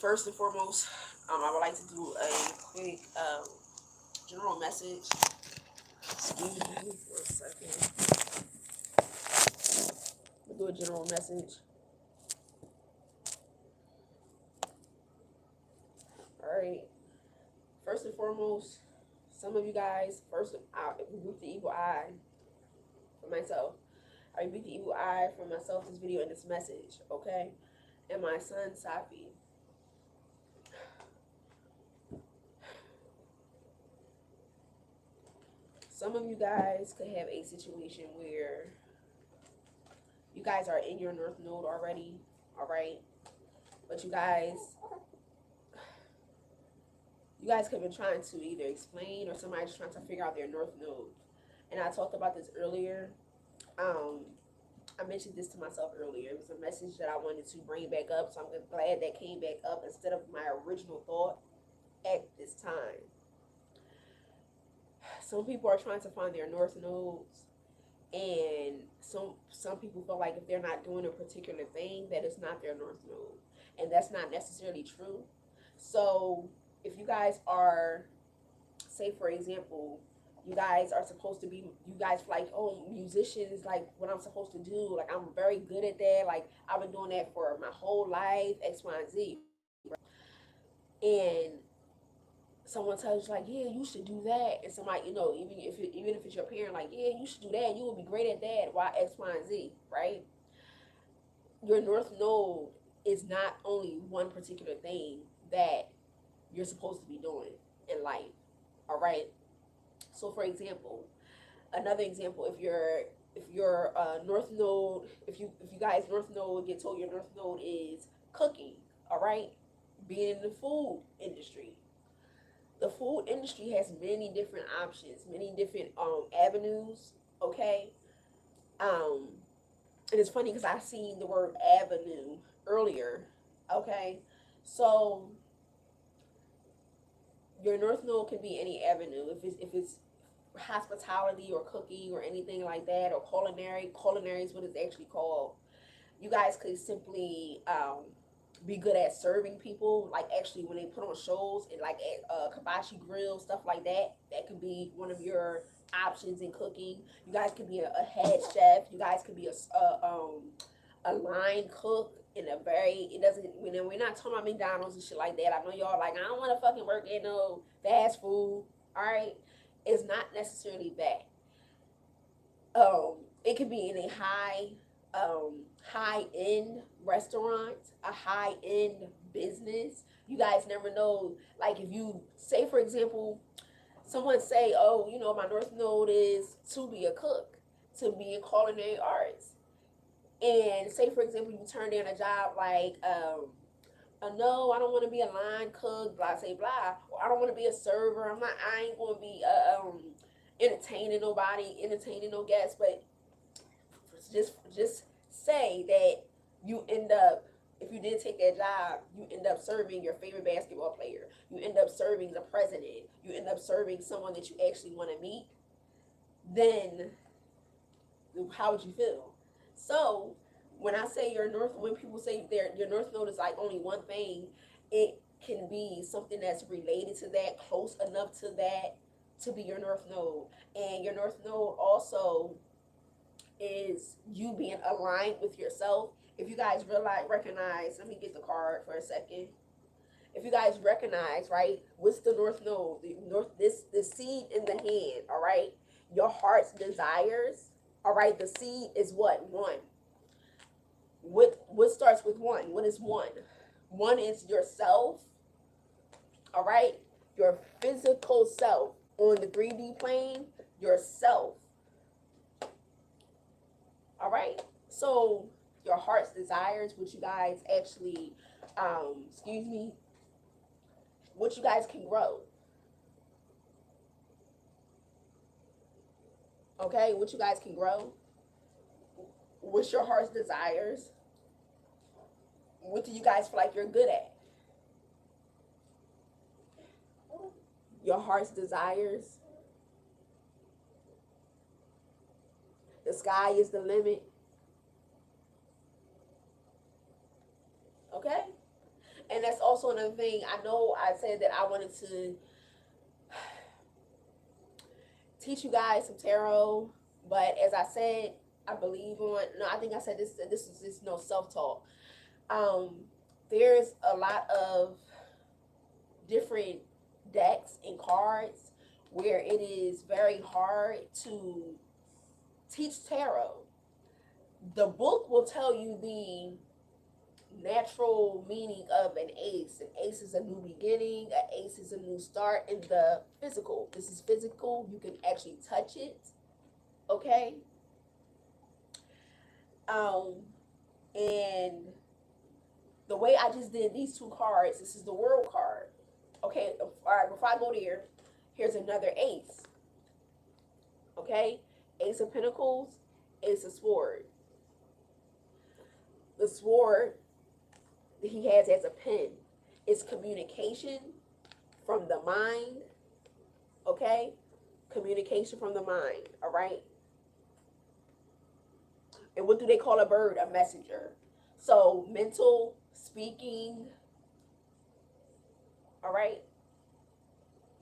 First and foremost, I would like to do a quick general message. Excuse me for a second. We'll do a general message. All right. First and foremost, some of you guys, first, I rebuke the evil eye for myself. I rebuke the evil eye for myself, this video, and this message, okay? And my son, Safi. Some of you guys could have a situation where you guys are in your North Node already, all right? But you guys could have been trying to either explain or somebody's trying to figure out their North Node. And I talked about this earlier. I mentioned this to myself earlier. It was a message that I wanted to bring back up, so I'm glad that came back up instead of my original thought at this time. Some people are trying to find their North Nodes, and some people feel like if they're not doing a particular thing, that it's not their North Node, and that's not necessarily true. So if you guys are, say for example, you guys are supposed to be, you guys like, oh, musicians, like what I'm supposed to do, like I'm very good at that, like I've been doing that for my whole life, X, Y, and Z. And someone tells you like, yeah, you should do that, and somebody, even if it's your parent, like, yeah, you should do that, you will be great at that, Y, X, Y, and Z, right? Your North Node is not only one particular thing that you're supposed to be doing in life, all right? So for example, another example, if your North Node, if you guys North Node get told your North Node is cooking, all right, being in the food industry. The food industry has many different options, many different avenues. Okay, um, and it's funny because I seen the word avenue earlier. Okay, so your North Node can be any avenue. If it's hospitality or cooking or anything like that, or culinary is what it's actually called. You guys could simply be good at serving people, like actually when they put on shows and like at Kabashi Grill, stuff like that. That could be one of your options in cooking. You guys could be a head chef. You guys could be a line cook in a very, it doesn't, we're not talking about McDonald's and shit like that. I know y'all like, I don't want to fucking work in no fast food. All right, it's not necessarily that. It could be in a high end restaurant, a high end business. You guys never know. Like if you say, for example, someone say, oh, my North Node is to be a cook, to be in culinary arts. And say, for example, you turn down a job like, no, I don't want to be a line cook, blah, say, blah. Or I don't want to be a server. I ain't going to be entertaining nobody, entertaining no guests. But just say that you end up, if you did take that job, you end up serving your favorite basketball player. You end up serving the president. You end up serving someone that you actually want to meet. Then how would you feel? So when I say when people say your North Node is like only one thing, it can be something that's related to that, close enough to that, to be your North Node. And your North Node also is you being aligned with yourself. If you guys recognize, let me get the card for a second. If you guys recognize, right, what's the North Node? The seed in the hand, all right? Your heart's desires, all right? The seed is what? One. What starts with one? What is one? One is yourself, all right? Your physical self on the 3D plane, yourself. All right. So your heart's desires, what you guys actually, what you guys can grow. Okay, what you guys can grow. What's your heart's desires? What do you guys feel like you're good at? Your heart's desires. The sky is the limit. Okay? And that's also another thing. I know I said that I wanted to teach you guys some tarot, but as I said, I believe on, no, I think I said this, this is just no self-talk. There's a lot of different decks and cards where it is very hard to teach tarot. The book will tell you the natural meaning of an ace. An ace is a new beginning, an ace is a new start. In the physical, this is physical, you can actually touch it, okay? And the way I just did these two cards, this is the world card, okay? All right, before I go there, here's another ace, okay? Ace of Pentacles, Ace of Swords. The sword that he has as a pen is communication from the mind, okay? Communication from the mind, all right? And what do they call a bird? A messenger. So mental, speaking, all right?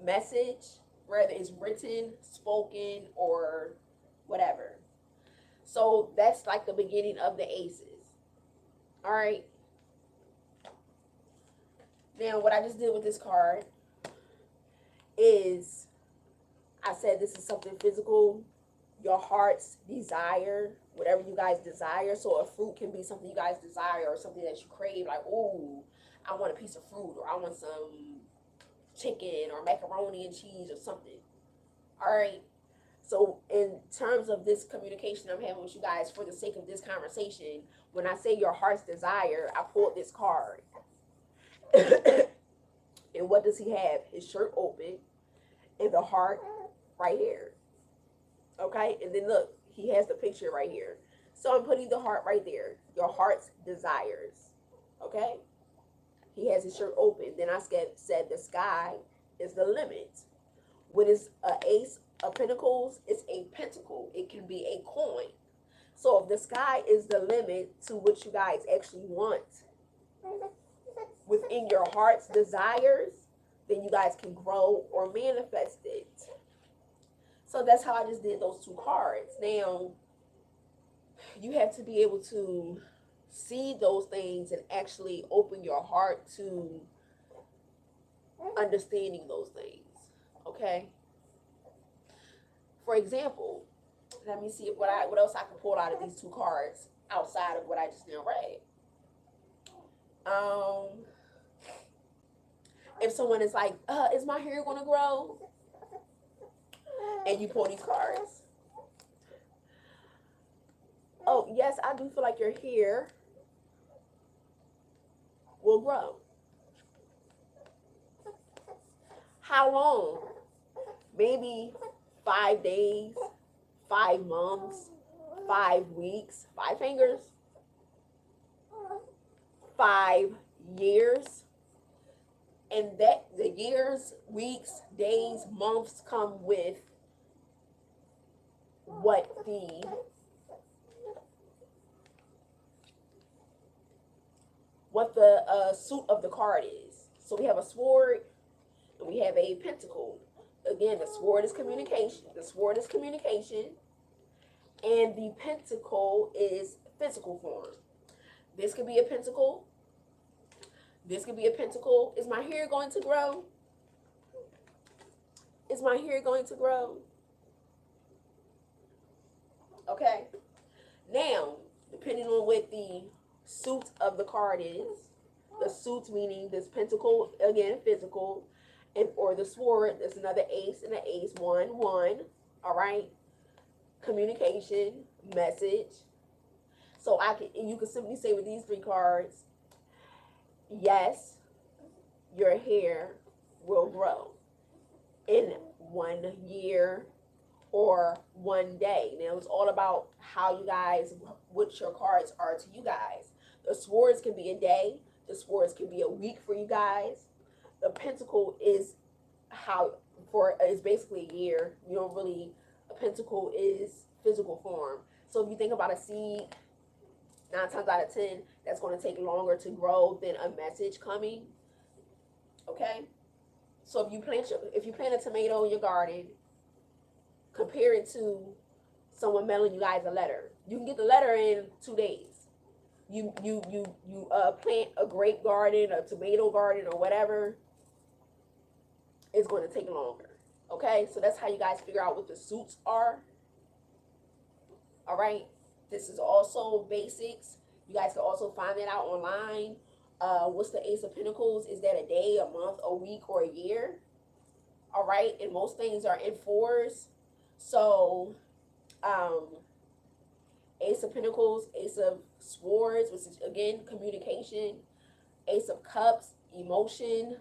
Message, whether it's written, spoken, or whatever. So that's like the beginning of the aces. All right. Now, what I just did with this card is I said this is something physical, your heart's desire, whatever you guys desire. So a fruit can be something you guys desire or something that you crave, like, oh, I want a piece of fruit, or I want some chicken or macaroni and cheese or something. All right. So in terms of this communication I'm having with you guys for the sake of this conversation, when I say your heart's desire, I pulled this card. And what does he have? His shirt open and the heart right here. Okay? And then look, he has the picture right here. So I'm putting the heart right there. Your heart's desires. Okay? He has his shirt open. Then I said the sky is the limit. When it's an ace of pentacles, it's a pentacle. It can be a coin. So if the sky is the limit to what you guys actually want within your heart's desires, then you guys can grow or manifest it. So that's how I just did those two cards. Now, you have to be able to see those things and actually open your heart to understanding those things. Okay? For example, let me see what else I can pull out of these two cards outside of what I just now read. If someone is like, is my hair going to grow? And you pull these cards. Oh, yes, I do feel like your hair will grow. How long? Maybe 5 days, 5 months, 5 weeks, 5 fingers, 5 years. And that the years, weeks, days, months come with what the suit of the card is. So we have a sword and we have a pentacle. Again, the sword is communication. The sword is communication. And the pentacle is physical form. This could be a pentacle. This could be a pentacle. Is my hair going to grow? Is my hair going to grow? Okay. Now, depending on what the suit of the card is, the suit meaning this pentacle, again, physical, and or the sword, there's another ace and an ace, 1, 1. All right. Communication, message. So you can simply say with these 3 cards, yes, your hair will grow in 1 year or 1 day. Now, it's all about how you guys, what your cards are to you guys. The swords can be a day. The swords can be a week for you guys. The pentacle is is basically a year. You don't really, a pentacle is physical form. So if you think about a seed, 9 times out of 10, that's going to take longer to grow than a message coming. Okay, so if you plant a tomato in your garden, compare it to someone mailing you guys a letter. You can get the letter in 2 days. You plant a grape garden, a tomato garden, or whatever. It's going to take longer. Okay, so that's how you guys figure out what the suits are. All right, this is also basics. You guys can also find that out online. What's the Ace of Pentacles? Is that a day, a month, a week, or a year? All right, and most things are in fours. So, Ace of Pentacles, Ace of Swords, which is again communication, Ace of Cups, emotion,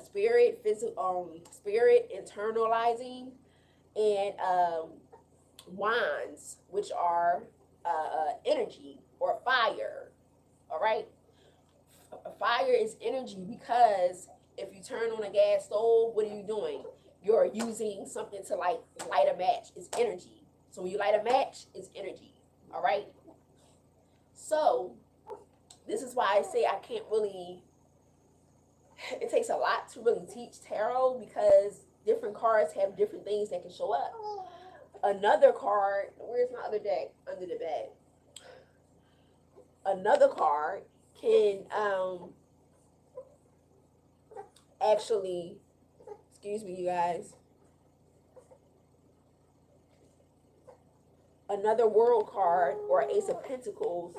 spirit, spirit, internalizing, and wands, which are energy or fire. All right, fire is energy, because if you turn on a gas stove, what are you doing? You're using something to light a match. It's energy. So when you light a match, it's energy. All right. So this is why I say I can't really. It takes a lot to really teach tarot, because different cards have different things that can show up. Another card, where's my other deck? Under the bed. Another card can actually, excuse me, you guys. Another world card or Ace of Pentacles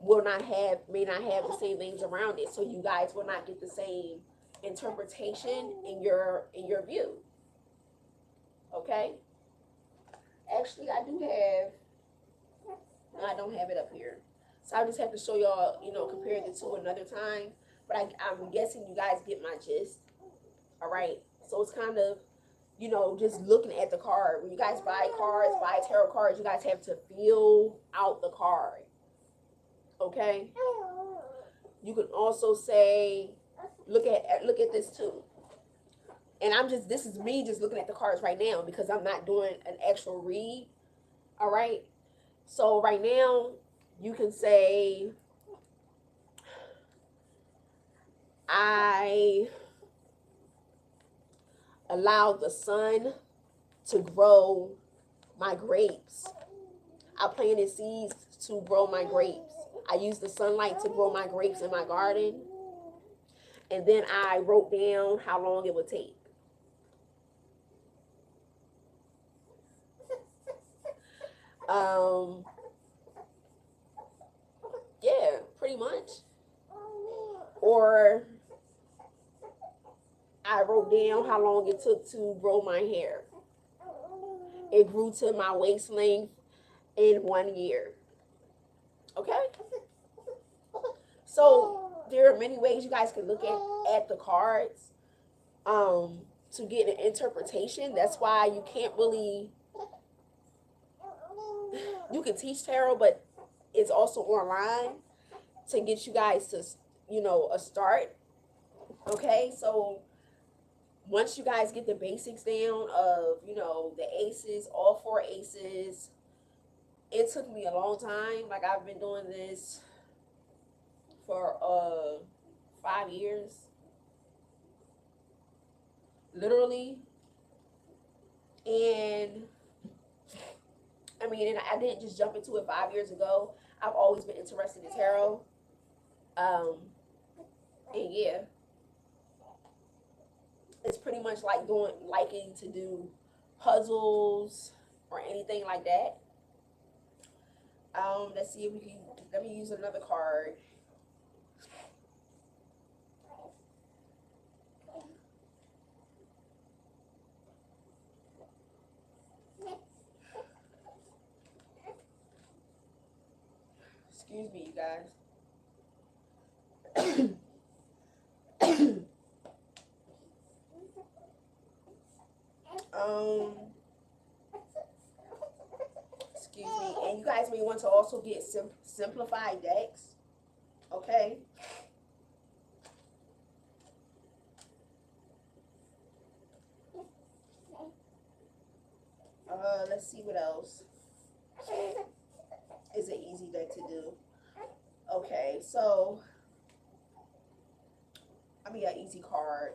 may not have the same things around it, so you guys will not get the same interpretation in your view. Okay. Actually, I do have. No, I don't have it up here, so I just have to show y'all. Compare the two another time. But I'm guessing you guys get my gist. All right. So it's kind of, just looking at the card. When you guys buy cards, buy tarot cards, you guys have to feel out the card. Okay. You can also say, look at this too. And this is me just looking at the cards right now, because I'm not doing an actual read. All right. So right now you can say, I allow the sun to grow my grapes. I planted seeds to grow my grapes. I use the sunlight to grow my grapes in my garden. And then I wrote down how long it would take. Yeah, pretty much. Or I wrote down how long it took to grow my hair. It grew to my waist length in 1 year. Okay? So there are many ways you guys can look at the cards to get an interpretation. That's why you can't really, you can teach tarot, but it's also online to get you guys to, a start. Okay, so once you guys get the basics down of, the aces, all 4 aces, it took me a long time. Like, I've been doing this for 5 years, literally. And I mean, and I didn't just jump into it 5 years ago. I've always been interested in tarot. And yeah, it's pretty much like liking to do puzzles or anything like that. Let's see if we can, let me use another card. Excuse me, you guys. Excuse me. And you guys may want to also get simplified decks. Okay. Let's see what else is an easy deck to do. Okay, so I mean, an easy card.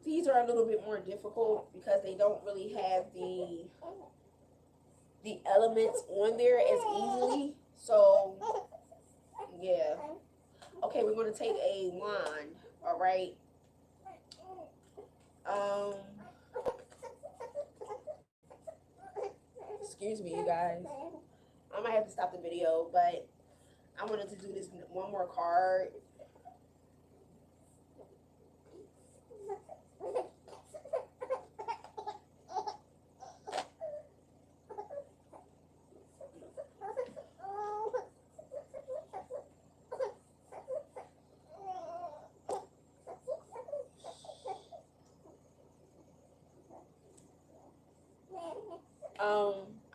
These are a little bit more difficult because they don't really have the elements on there as easily. So yeah. Okay, we're going to take a wand. All right. Um, excuse me, you guys. I might have to stop the video, but I wanted to do this one more card.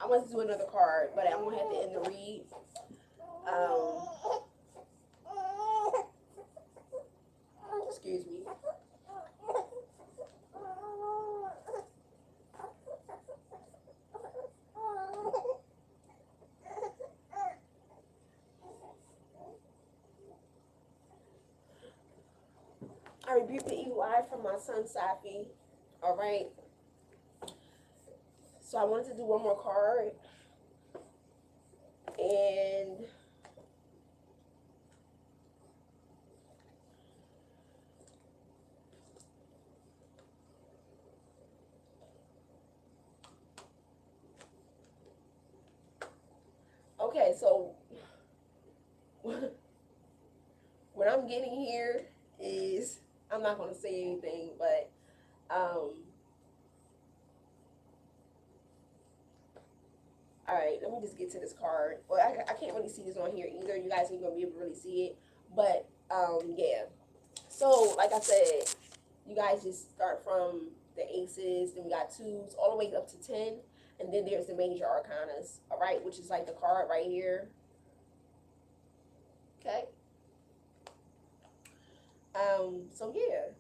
I want to do another card, but I'm gonna have to end the read. Excuse me. I rebuke the evil eye from my son Safi. All right. So I wanted to do one more card, and okay, so what I'm getting here is, I'm not going to say anything, but all right, let me just get to this card. Well, I can't really see this on here either. You guys ain't going to be able to really see it, but yeah. So like I said, you guys just start from the aces, then we got twos, all the way up to 10, and then there's the major arcanas, all right, which is like the card right here. Okay. So yeah,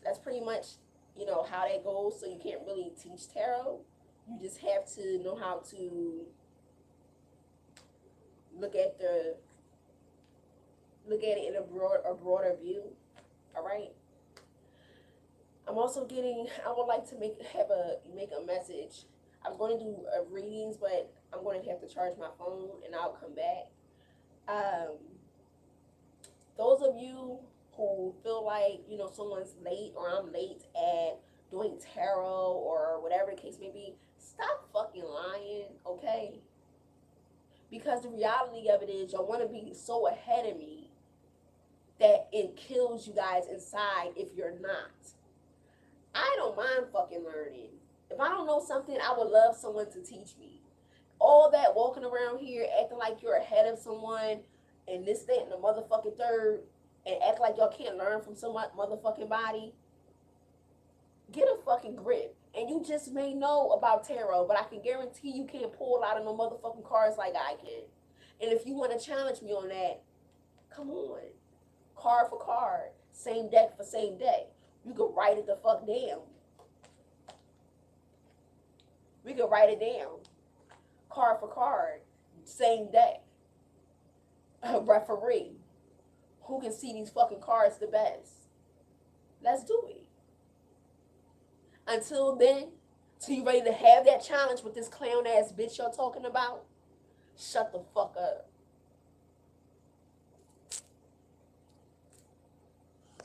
that's pretty much, you know, how that goes. So you can't really teach tarot. You just have to know how to look at it in a broader view. All right. I'm also getting, I would like to make a message. I was going to do readings, but I'm going to have to charge my phone, and I'll come back. Those of you who feel like, you know, someone's late or I'm late at doing tarot or whatever the case may be, stop fucking lying, okay? Because the reality of it is, y'all want to be so ahead of me that it kills you guys inside if you're not. I don't mind fucking learning. If I don't know something, I would love someone to teach me. All that walking around here acting like you're ahead of someone and this, that, and the motherfucking third, and act like y'all can't learn from some motherfucking body. Get a fucking grip. And you just may know about tarot, but I can guarantee you can't pull out of no motherfucking cards like I can. And if you want to challenge me on that, come on. Card for card. Same deck for same deck. You can write it the fuck down. We can write it down. Card for card. Same deck. Referee. Who can see these fucking cards the best? Let's do it. Until then, till you ready to have that challenge with this clown ass bitch you're talking about, shut the fuck up.